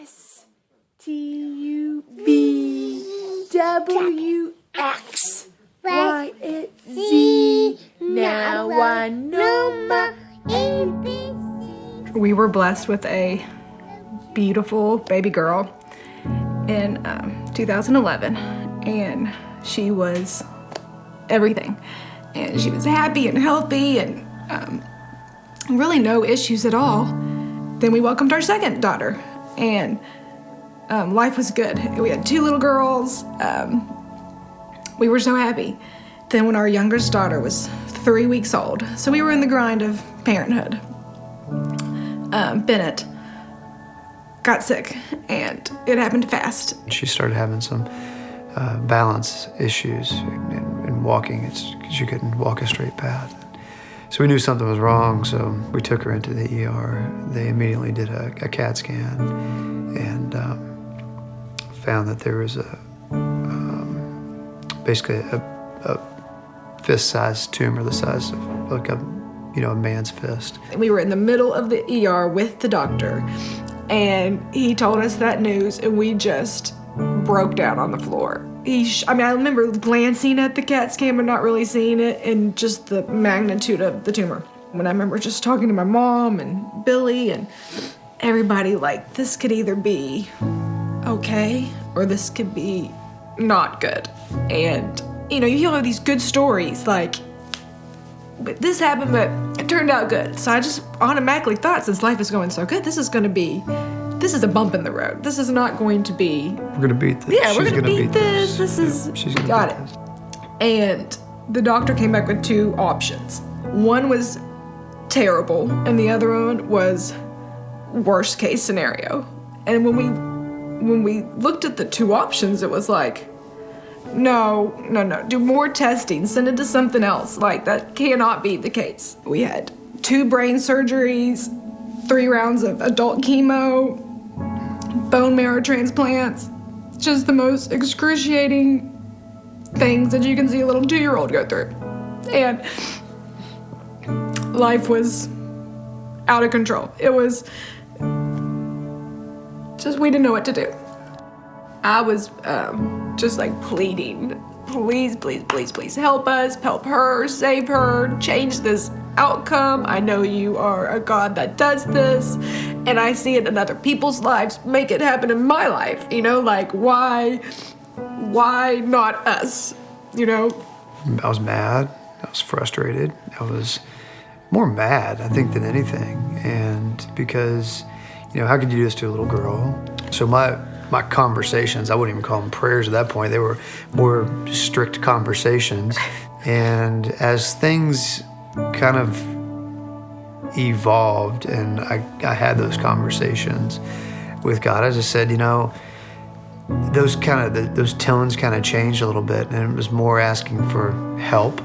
STUVWXYZ. Now I know my ABC. We were blessed with a beautiful baby girl in 2011, and she was everything. And she was happy and healthy and really no issues at all. Then we welcomed our second daughter, and life was good. We had 2 little girls. We were so happy. Then when our youngest daughter was 3 weeks old, so we were in the grind of parenthood, Bennett got sick, and it happened fast. She started having some balance issues in walking. It's because she couldn't walk a straight path. So we knew something was wrong, so we took her into the ER. They immediately did a CAT scan and found that there was basically a fist-sized tumor the size of like a man's fist. We were in the middle of the ER with the doctor, and he told us that news, and we just broke down on the floor. I remember glancing at the CAT scan but not really seeing it, and just the magnitude of the tumor. When I remember just talking to my mom and Billy and everybody, like, this could either be okay or this could be not good. And, you hear all these good stories, like, but this happened, but it turned out good. So I just automatically thought, since life is going so good, this is a bump in the road. This is not going to be... We're going to beat this. Yeah, we're going to beat this. She's gonna got beat it. this. And the doctor came back with 2 options. One was terrible, and the other one was worst case scenario. And when we looked at the 2 options, it was like, no, do more testing, send it to something else. Like, that cannot be the case. We had 2 brain surgeries, 3 rounds of adult chemo, bone marrow transplants, just the most excruciating things that you can see a little 2-year-old go through. And life was out of control. It was just, we didn't know what to do. I was just like pleading, please, help us, help her, save her, change this outcome. I know you are a God that does this, and I see it in other people's lives. Make it happen in my life, like, why not us, I was mad, I was frustrated, I was more mad, I think, than anything. And because, how could you do this to a little girl? So my conversations, I wouldn't even call them prayers at that point, they were more strict conversations. And as things kind of evolved and I had those conversations with God, I just said, those tones kind of changed a little bit, and it was more asking for help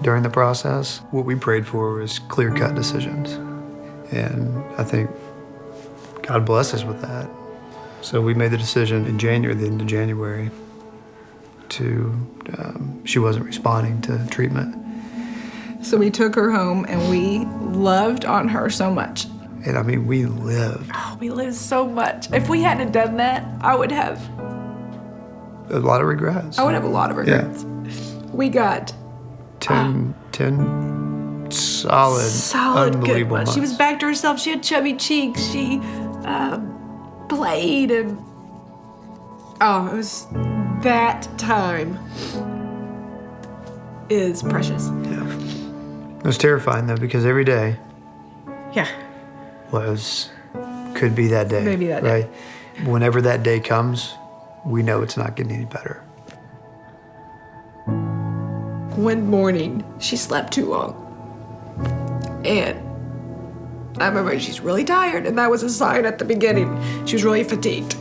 during the process. What we prayed for was clear-cut decisions, and I think God blessed us with that. So we made the decision in January, the end of January, she wasn't responding to treatment. So we took her home, and we loved on her so much. And we lived. Oh, we lived so much. If we hadn't done that, I would have a lot of regrets. I would have a lot of regrets. Yeah. We got 10 solid unbelievable months. She was back to herself. She had chubby cheeks. She played, and it was, that time is precious. Yeah. It was terrifying, though, because every day could be that day. Maybe that right? Day. Whenever that day comes, we know it's not getting any better. One morning, she slept too long. And I remember she's really tired, and that was a sign at the beginning. She was really fatigued.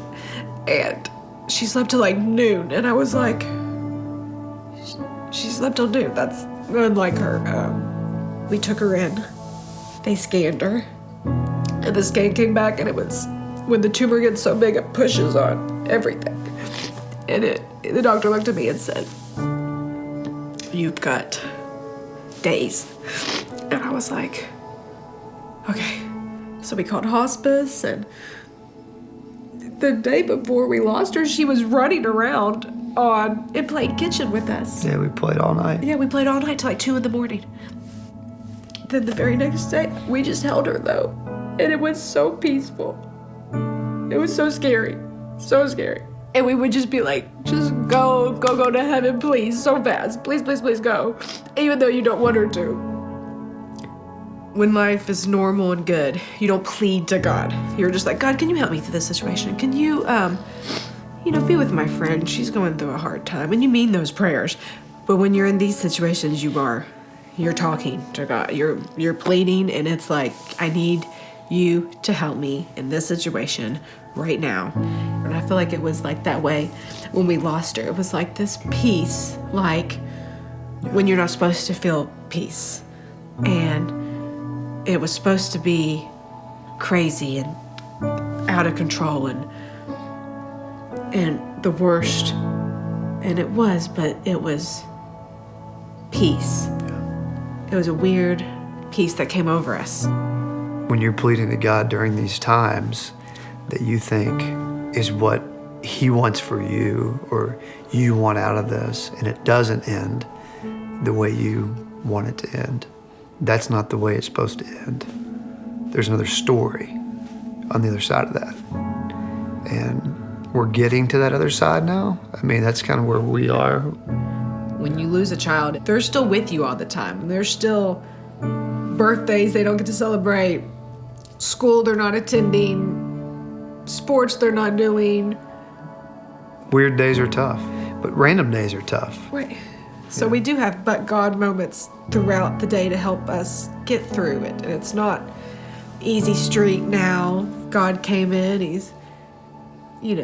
And she slept till like noon, and I was like, she slept till noon. That's unlike her. We took her in. They scanned her. And the scan came back, and it was, when the tumor gets so big, it pushes on everything. And the doctor looked at me and said, "You've got days." And I was like, okay. So we called Hospice, and the day before we lost her, she was running around and played kitchen with us. Yeah, we played all night. Yeah, we played all night till like 2 a.m. Then the very next day, we just held her though. And it was so peaceful. It was so scary. So scary. And we would just be like, just go to heaven, please, so fast. Please, please, please go. Even though you don't want her to. When life is normal and good, you don't plead to God. You're just like, God, can you help me through this situation? Can you, be with my friend. She's going through a hard time. And you mean those prayers. But when you're in these situations, you're talking to God. You're pleading, and it's like, I need you to help me in this situation right now. And I feel like it was like that way when we lost her. It was like this peace, like when you're not supposed to feel peace. And it was supposed to be crazy and out of control and the worst. And it was, but it was peace. It was a weird peace that came over us. When you're pleading to God during these times that you think is what He wants for you or you want out of this, and it doesn't end the way you want it to end, that's not the way it's supposed to end. There's another story on the other side of that. And we're getting to that other side now. I mean, that's kind of where we are. When you lose a child, they're still with you all the time. There's still birthdays they don't get to celebrate, school they're not attending, sports they're not doing. Weird days are tough, but random days are tough. Right. So we do have but God moments throughout the day to help us get through it. And it's not easy street now. God came in, He's, He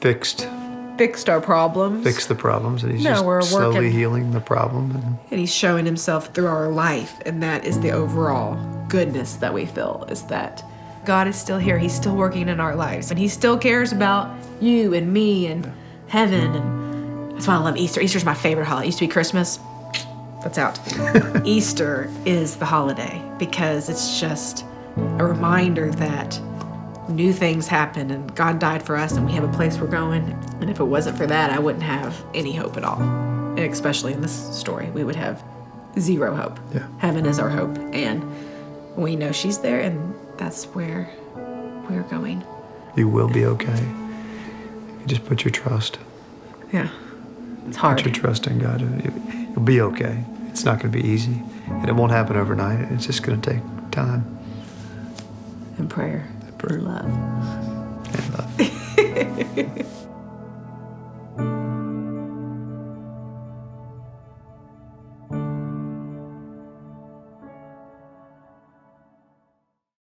fixed our problems. Fixed the problems, and He's we're just slowly working. healing the problem. And He's showing Himself through our life. And that is the overall goodness that we feel, is that God is still here. He's still working in our lives. And He still cares about you and me and heaven. And that's why I love Easter. Easter's my favorite holiday. It used to be Christmas. That's out. Easter is the holiday because it's just a reminder that new things happen and God died for us and we have a place we're going. And if it wasn't for that, I wouldn't have any hope at all. And especially in this story, we would have zero hope. Yeah. Heaven is our hope. And we know she's there, and that's where we're going. You will be okay. You just put your trust. Yeah. It's hard. Put your trust in God. You'll be okay. It's not going to be easy. And it won't happen overnight. It's just going to take time. And prayer. And prayer. Love. And love.